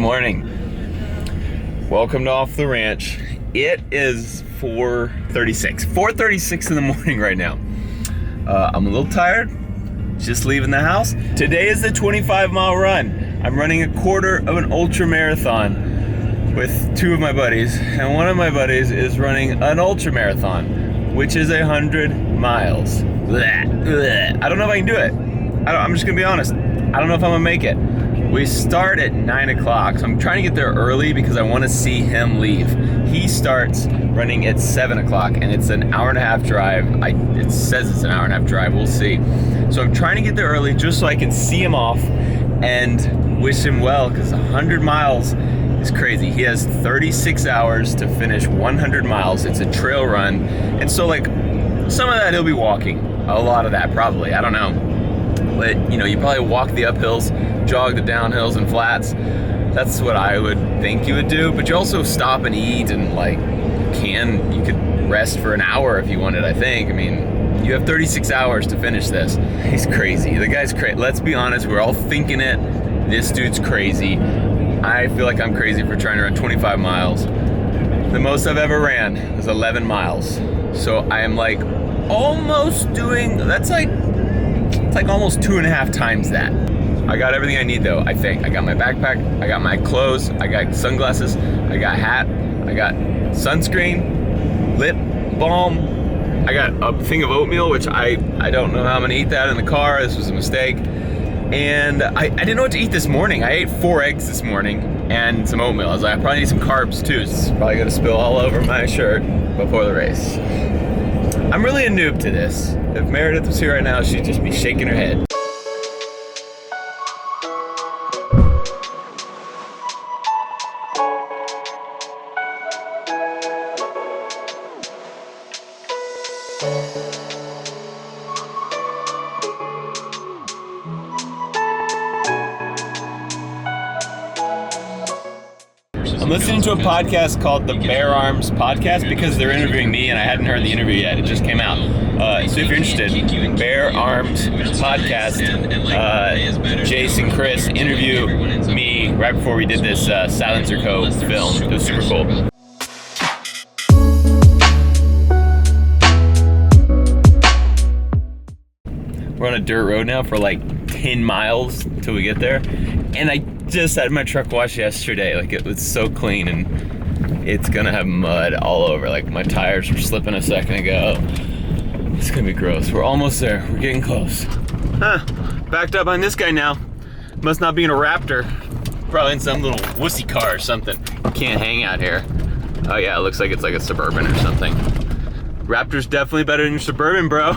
morning. Welcome to Off the Ranch. It is 4:36 in the morning right now. I'm a little tired, just leaving the house. Today is the 25-mile run. I'm running a quarter of an ultra marathon with two of my buddies, and one of my buddies is running an ultra marathon, which is 100 miles. I don't know if I can do it. I'm just gonna be honest. I don't know if I'm gonna make it. We start at 9 o'clock, so I'm trying to get there early because I want to see him leave. He starts running at 7 o'clock, and it's an hour and a half drive. It says it's an hour and a half drive, we'll see. So I'm trying to get there early just so I can see him off and wish him well, because 100 miles is crazy. He has 36 hours to finish 100 miles. It's a trail run, and so like some of that he'll be walking. A lot of that probably, I don't know. But you know, you probably walk the uphills, jog the downhills and flats. That's what I would think you would do. But you also stop and eat, and like you could rest for an hour if you wanted, I think. I mean, you have 36 hours to finish this. He's crazy. The guy's crazy. Let's be honest, we're all thinking it. This dude's crazy. I feel like I'm crazy for trying to run 25 miles. The most I've ever ran was 11 miles. So I am like almost doing, it's like almost 2.5 times that. I got everything I need though, I think. I got my backpack, I got my clothes, I got sunglasses, I got hat, I got sunscreen, lip balm, I got a thing of oatmeal, which I don't know how I'm gonna eat that in the car. This was a mistake. And I didn't know what to eat this morning. I ate 4 eggs this morning and some oatmeal. I was like, I probably need some carbs too. It's probably gonna spill all over my shirt before the race. I'm really a noob to this. If Meredith was here right now, she'd just be shaking her head. I'm listening to a podcast called the Bear Arms Podcast because they're interviewing me, and I hadn't heard the interview yet. It just came out. So if you're interested, Bear Arms Podcast, Jason, Chris interview me right before we did this Silencer Co. film. It was super cool. We're on a dirt road now for like 10 miles until we get there. And I just had my truck washed yesterday. Like, it was so clean, and it's gonna have mud all over. Like, my tires were slipping a second ago. It's gonna be gross. We're almost there. We're getting close. Backed up on this guy now. Must not be in a Raptor. Probably in some little wussy car or something. Can't hang out here. Oh yeah, it looks like it's like a Suburban or something. Raptor's definitely better than your Suburban, bro.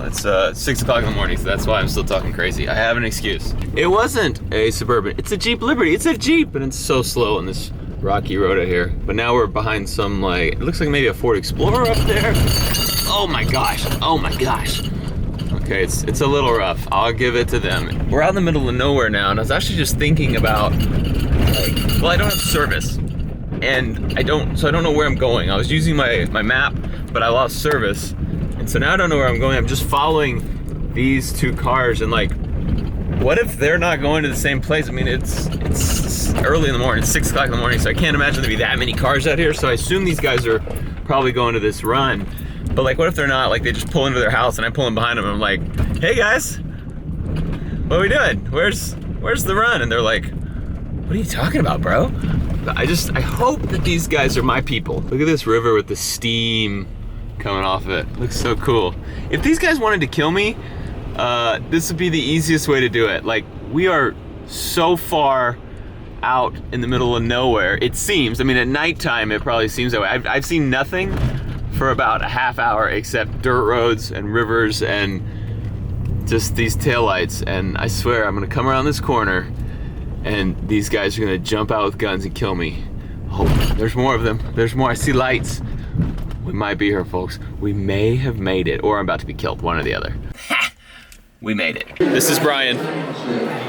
It's 6 o'clock in the morning, so that's why I'm still talking crazy. I have an excuse. It wasn't a Suburban. It's a Jeep Liberty. It's a Jeep, and it's so slow on this rocky road out here. But now we're behind some, like, it looks like maybe a Ford Explorer up there. Oh my gosh. Oh my gosh. Okay, it's a little rough. I'll give it to them. We're out in the middle of nowhere now, and I was actually just thinking about, like, well, I don't have service. And I don't know where I'm going. I was using my map, but I lost service. And so now I don't know where I'm going. I'm just following these two cars, and like, what if they're not going to the same place? I mean, it's early in the morning, it's 6 o'clock in the morning, so I can't imagine there'd be that many cars out here. So I assume these guys are probably going to this run. But like, what if they're not? Like, they just pull into their house and I'm pulling behind them and I'm like, hey guys, what are we doing? Where's the run? And they're like, what are you talking about, bro? I hope that these guys are my people. Look at this river with the steam coming off of it. Looks so cool. If these guys wanted to kill me, this would be the easiest way to do it. Like, we are so far out in the middle of nowhere, it seems. I mean, at nighttime, it probably seems that way. I've seen nothing for about a half hour except dirt roads and rivers and just these taillights. And I swear, I'm gonna come around this corner and these guys are gonna jump out with guns and kill me. Oh, there's more of them. There's more. I see lights. We might be here, folks. We may have made it, or I'm about to be killed, one or the other. Ha! We made it. This is Brian.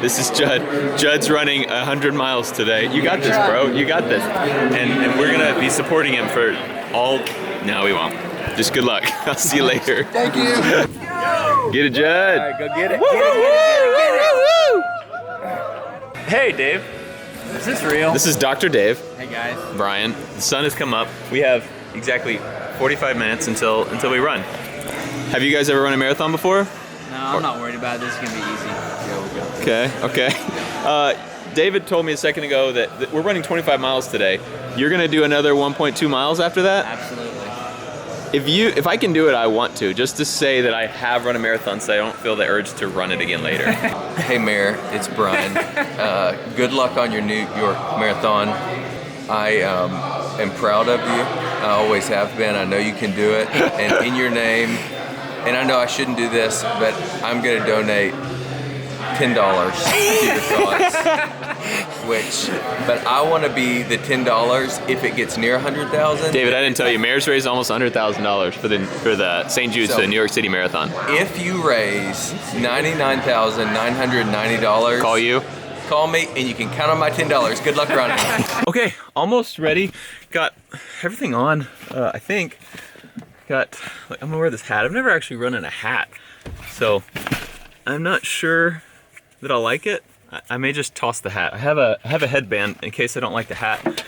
This is Judd. Judd's running 100 miles today. You got this, bro. You got this. And we're gonna be supporting him for all... No, we won't. Just good luck. I'll see you later. Thank you. Get it, Judd. All right, go get it. Woo, Get it. Hey, Dave. Is this real? This is Dr. Dave. Hey guys. Brian. The sun has come up. We have exactly 45 minutes until we run. Have you guys ever run a marathon before? No, I'm not worried about it. This is gonna be easy. Okay. David told me a second ago that we're running 25 miles today. You're gonna do another 1.2 miles after that? Absolutely. If I can do it, I want to, just to say that I have run a marathon so I don't feel the urge to run it again later. Hey Mayor, it's Brian. Good luck on your New York Marathon. I am proud of you. I always have been. I know you can do it. And in your name, and I know I shouldn't do this, but I'm gonna donate $10 to your cause. But I want to be the $10 if it gets near 100,000. David, I didn't tell you, Mayor's raised almost $100,000 for the St. Jude's, the New York City Marathon. If you raise $99,990, call me, and you can count on my $10. Good luck running. Okay, almost ready. Got everything on, I think. I'm gonna wear this hat. I've never actually run in a hat, so I'm not sure that I'll like it. I may just toss the hat. I have a headband in case I don't like the hat.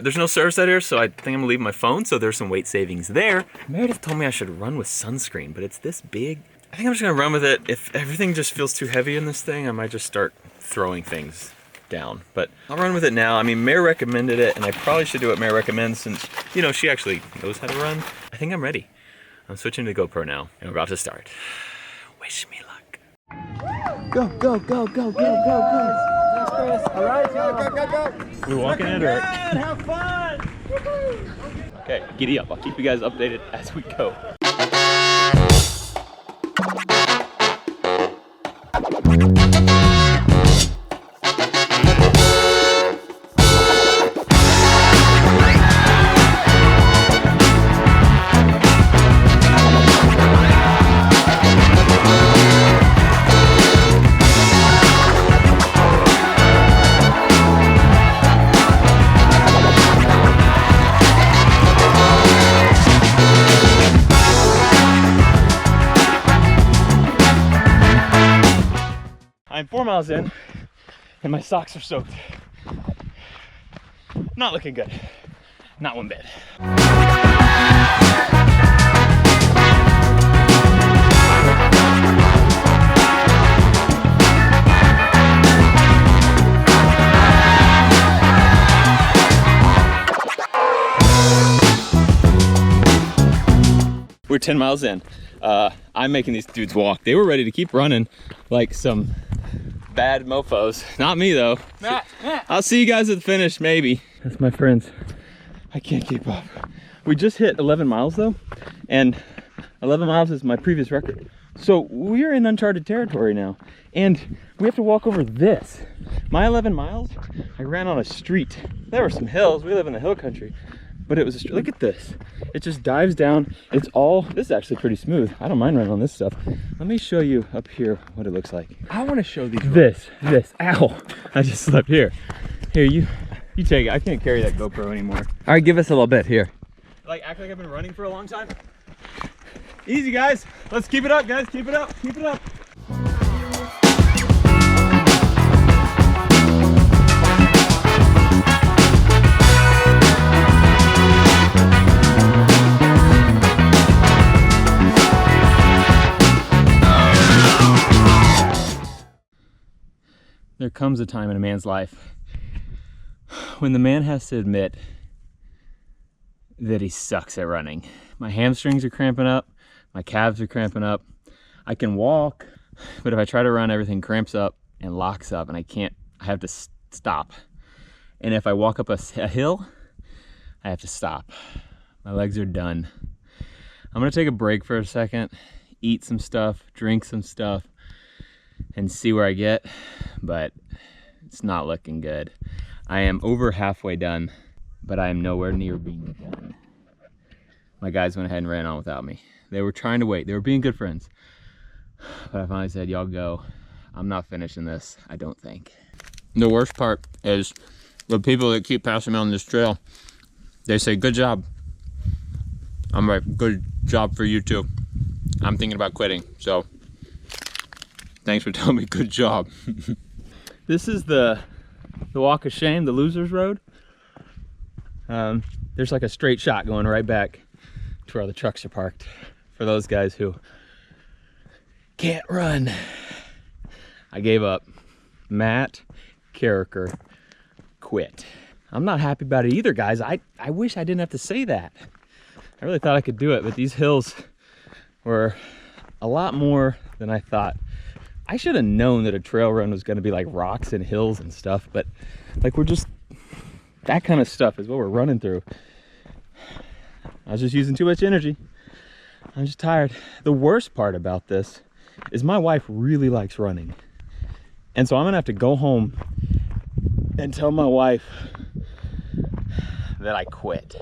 There's no service out here, so I think I'm gonna leave my phone, so there's some weight savings there. Meredith told me I should run with sunscreen, but it's this big. I think I'm just gonna run with it. If everything just feels too heavy in this thing, I might just start throwing things down. But I'll run with it now. I mean, Mare recommended it, and I probably should do what Mare recommends since, you know, she actually knows how to run. I think I'm ready. I'm switching to GoPro now, and we're about to start. Wish me luck. Go, go, go, go, go, go, go. All right, go. We're walking it, or? Have fun. Okay, giddy up. I'll keep you guys updated as we go. I'm 4 miles in, and my socks are soaked. Not looking good. Not one bit. We're 10 miles in. I'm making these dudes walk. They were ready to keep running like some bad mofos. Not me though. I'll see you guys at the finish, maybe. That's my friends. I can't keep up. We just hit 11 miles though, and 11 miles is my previous record. So we're in uncharted territory now, and we have to walk over this. My 11 miles, I ran on a street. There were some hills. We live in the hill country. But it was, look at this. It just dives down. This is actually pretty smooth. I don't mind running on this stuff. Let me show you up here what it looks like. I want to show these. This, ow. I just slept here. Here, you take it. I can't carry that GoPro anymore. All right, give us a little bit here. Like, act like I've been running for a long time. Easy, guys. Let's keep it up, guys. Keep it up, keep it up. There comes a time in a man's life when the man has to admit that he sucks at running. My hamstrings are cramping up, my calves are cramping up. I can walk, but if I try to run, everything cramps up and locks up, and I have to stop. And if I walk up a hill, I have to stop. My legs are done. I'm gonna take a break for a second, eat some stuff, drink some stuff, and see where I get, but it's not looking good. I am over halfway done, but I am nowhere near being done. My guys went ahead and ran on without me. They were trying to wait. They were being good friends. But I finally said, y'all go. I'm not finishing this, I don't think. The worst part is the people that keep passing me on this trail, they say, good job. I'm like, good job for you too. I'm thinking about quitting, so thanks for telling me good job. This is the walk of shame, the loser's road. There's like a straight shot going right back to where the trucks are parked for those guys who can't run. I gave up. Matt Carricker quit. I'm not happy about it either, guys. I wish I didn't have to say that. I really thought I could do it, but these hills were a lot more than I thought. I should have known that a trail run was gonna be like rocks and hills and stuff, but like that kind of stuff is what we're running through. I was just using too much energy. I'm just tired. The worst part about this is my wife really likes running. And so I'm gonna have to go home and tell my wife that I quit.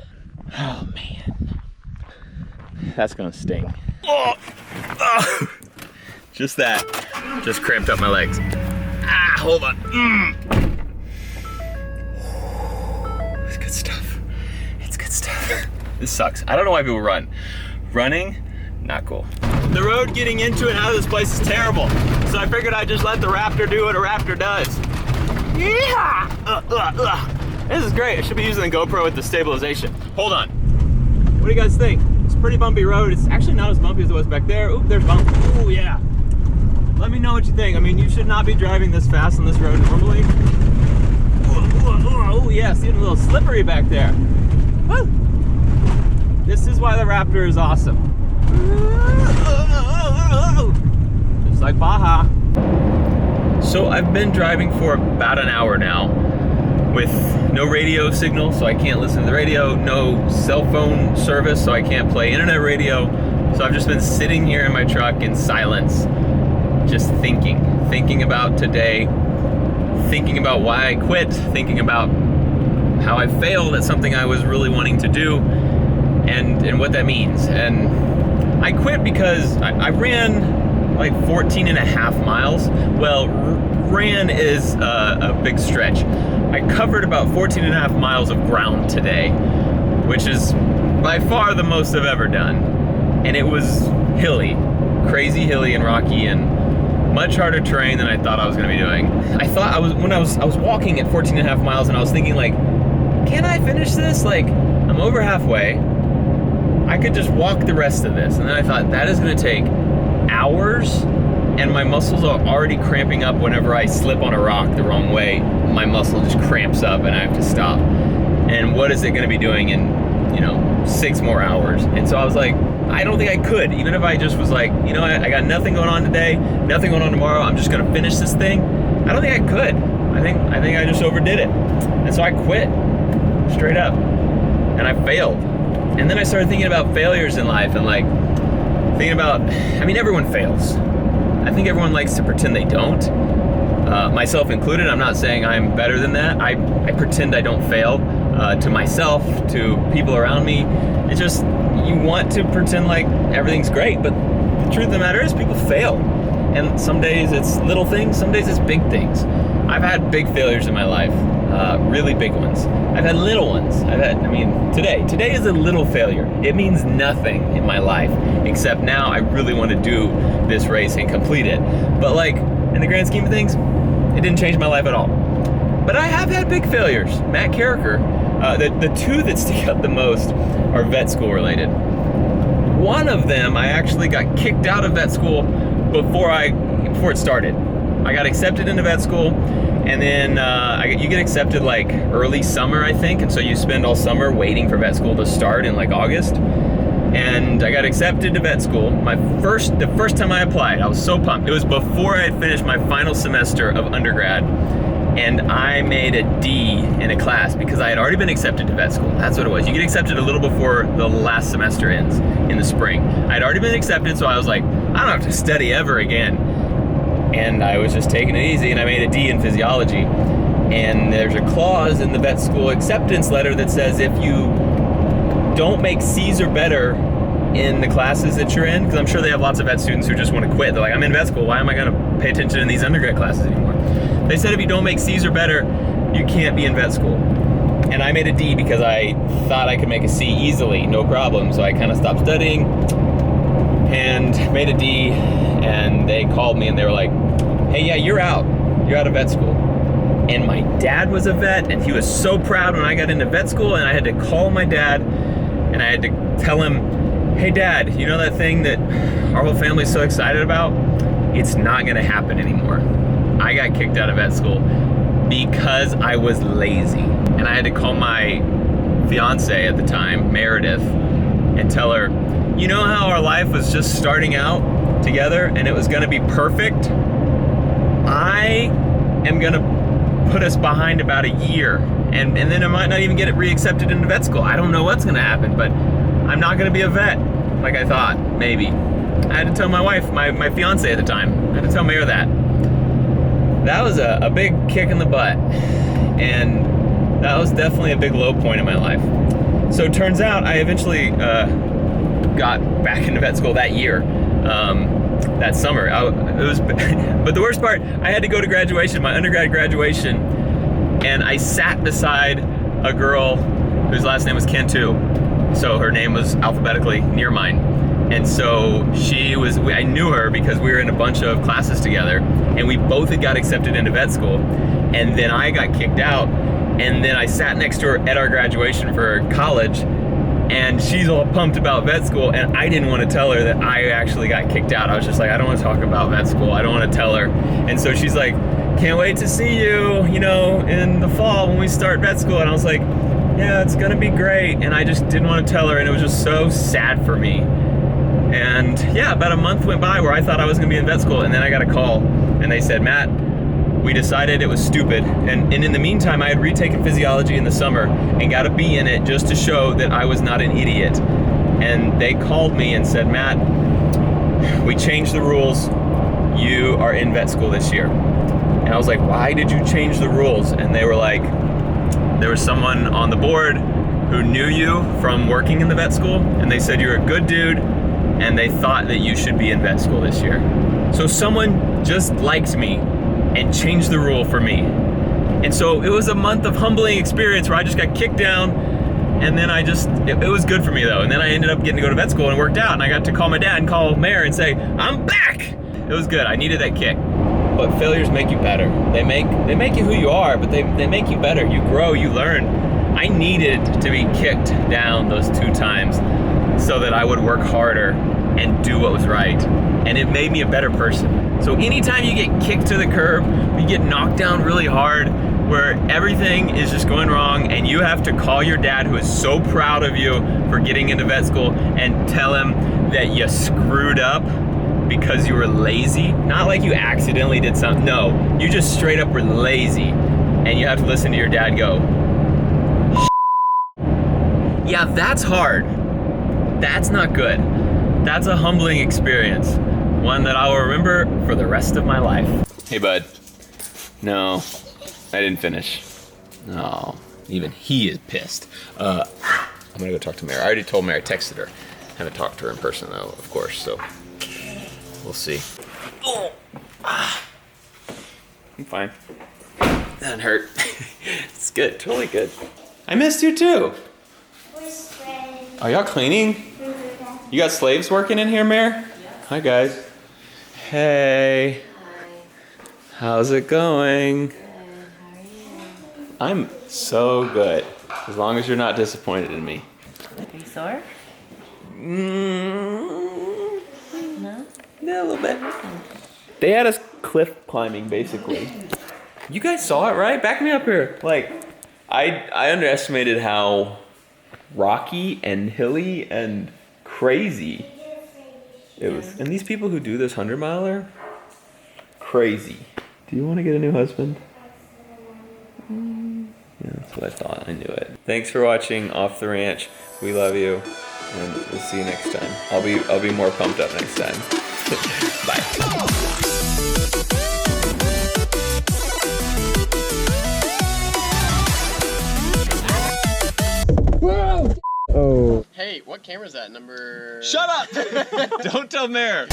Oh man, that's gonna sting. Oh. Just that, just cramped up my legs. Ah, hold on. It's good stuff. It's good stuff. This sucks. I don't know why people run. Running, not cool. The road getting into and out of this place is terrible. So I figured I'd just let the Raptor do what a Raptor does. Yeah! This is great. I should be using the GoPro with the stabilization. Hold on. What do you guys think? It's a pretty bumpy road. It's actually not as bumpy as it was back there. Oop, there's bump. Ooh, yeah. Let me know what you think. I mean, you should not be driving this fast on this road normally. Oh yeah, it's getting a little slippery back there. Woo! This is why the Raptor is awesome. Just like Baja. So I've been driving for about an hour now with no radio signal, so I can't listen to the radio, no cell phone service, so I can't play internet radio. So I've just been sitting here in my truck in silence, just thinking about today, thinking about why I quit, thinking about how I failed at something I was really wanting to do, and what that means. And I quit because I ran like 14 and a half miles. Well, ran is a big stretch. I covered about 14 and a half miles of ground today, which is by far the most I've ever done. And it was hilly, crazy hilly and rocky, and much harder terrain than I thought I was gonna be doing. I was walking at 14 and a half miles, and I was thinking like, can I finish this? Like, I'm over halfway. I could just walk the rest of this. And then I thought, that is gonna take hours, and my muscles are already cramping up whenever I slip on a rock the wrong way. My muscle just cramps up and I have to stop. And what is it gonna be doing in, 6 more hours? And so I was like, I don't think I could, even if I just was like, I got nothing going on today, nothing going on tomorrow, I'm just gonna finish this thing. I don't think I could. I think I just overdid it. And so I quit, straight up. And I failed. And then I started thinking about failures in life, and like, thinking about, everyone fails. I think everyone likes to pretend they don't. Myself included. I'm not saying I'm better than that. I pretend I don't fail to myself, to people around me. It's just, you want to pretend like everything's great, but the truth of the matter is people fail. And some days it's little things, some days it's big things. I've had big failures in my life, really big ones. I've had little ones. Today is a little failure. It means nothing in my life, except now I really want to do this race and complete it. But like, in the grand scheme of things, it didn't change my life at all. But I have had big failures. Matt Carricker, the two that stick out the most are vet school related. One of them, I actually got kicked out of vet school before it started. I got accepted into vet school, and then you get accepted like early summer, I think, and so you spend all summer waiting for vet school to start in like August. And I got accepted to vet school. The first time I applied, I was so pumped. It was before I had finished my final semester of undergrad, and I made a D in a class because I had already been accepted to vet school. That's what it was. You get accepted a little before the last semester ends in the spring. I'd already been accepted, so I was like, I don't have to study ever again. And I was just taking it easy, and I made a D in physiology. And there's a clause in the vet school acceptance letter that says if you don't make C's or better in the classes that you're in, because I'm sure they have lots of vet students who just want to quit. They're like, I'm in vet school, why am I going to pay attention in these undergrad classes anymore? They said if you don't make C's or better, you can't be in vet school. And I made a D because I thought I could make a C easily, no problem. So I kind of stopped studying and made a D, and they called me and they were like, hey, yeah, you're out of vet school. and my dad was a vet, and he was so proud when I got into vet school, and I had to call my dad, and I had to tell him, hey Dad, you know that thing that our whole family's so excited about? It's not gonna happen anymore. I got kicked out of vet school because I was lazy. And I had to call my fiance at the time, Meredith, and tell her, you know how our life was just starting out together and it was gonna be perfect? I am gonna put us behind about a year, and then I might not even get it reaccepted into vet school. I don't know what's gonna happen, but I'm not gonna be a vet like I thought, maybe. I had to tell my wife, my fiance at the time, I had to tell Mare that. That was a big kick in the butt, and that was definitely a big low point in my life. So it turns out I eventually got back into vet school that year, that summer. But the worst part, I had to go to graduation, my undergrad graduation, and I sat beside a girl whose last name was Cantu. So her name was alphabetically near mine. And so I knew her because we were in a bunch of classes together, and we both had got accepted into vet school. And then I got kicked out, and then I sat next to her at our graduation for college, and she's all pumped about vet school, and I didn't want to tell her that I actually got kicked out. I was just like, I don't want to talk about vet school. I don't want to tell her. And so she's like, can't wait to see you, in the fall when we start vet school. And I was like, yeah, it's gonna be great. And I just didn't want to tell her, and it was just so sad for me. And yeah, about a month went by where I thought I was gonna be in vet school, and then I got a call, and they said, Matt, we decided it was stupid. And in the meantime, I had retaken physiology in the summer and got a B in it just to show that I was not an idiot. And they called me and said, Matt, we changed the rules. You are in vet school this year. And I was like, why did you change the rules? And they were like, there was someone on the board who knew you from working in the vet school, and they said you're a good dude, and they thought that you should be in vet school this year. So someone just liked me and changed the rule for me. And so it was a month of humbling experience where I just got kicked down, and then it was good for me though. And then I ended up getting to go to vet school, and it worked out, and I got to call my dad and call Mare and say, I'm back! It was good, I needed that kick. But failures make you better. They make you who you are, but they make you better. You grow, you learn. I needed to be kicked down those 2 times so that I would work harder and do what was right. And it made me a better person. So anytime you get kicked to the curb, you get knocked down really hard, where everything is just going wrong, and you have to call your dad, who is so proud of you for getting into vet school, and tell him that you screwed up because you were lazy. Not like you accidentally did something. No, you just straight up were lazy, and you have to listen to your dad go, yeah, that's hard. That's not good. That's a humbling experience, one that I will remember for the rest of my life. Hey bud. No, I didn't finish. No, even he is pissed. I'm gonna go talk to Mary. I already told Mary, I texted her. Haven't talked to her in person though, of course, so we'll see. Oh, I'm fine. That didn't hurt. It's good, totally good. I missed you too. Are y'all cleaning? You got slaves working in here, Mare? Yeah. Hi guys. Hey. Hi. How's it going? Good. How are you? I'm so good. As long as you're not disappointed in me. Are you sore? No? Yeah, a little bit. Okay. They had us cliff climbing, basically. You guys saw it, right? Back me up here. Like, I underestimated how rocky and hilly and crazy it was. And these people who do this 100-miler, crazy. Do you want to get a new husband? Yeah, that's what I thought. I knew it. Thanks for watching Off the Ranch. We love you, and we'll see you next time. I'll be more pumped up next time. Bye. Oh. Hey, what camera is that? Number... Shut up! Don't tell Mare.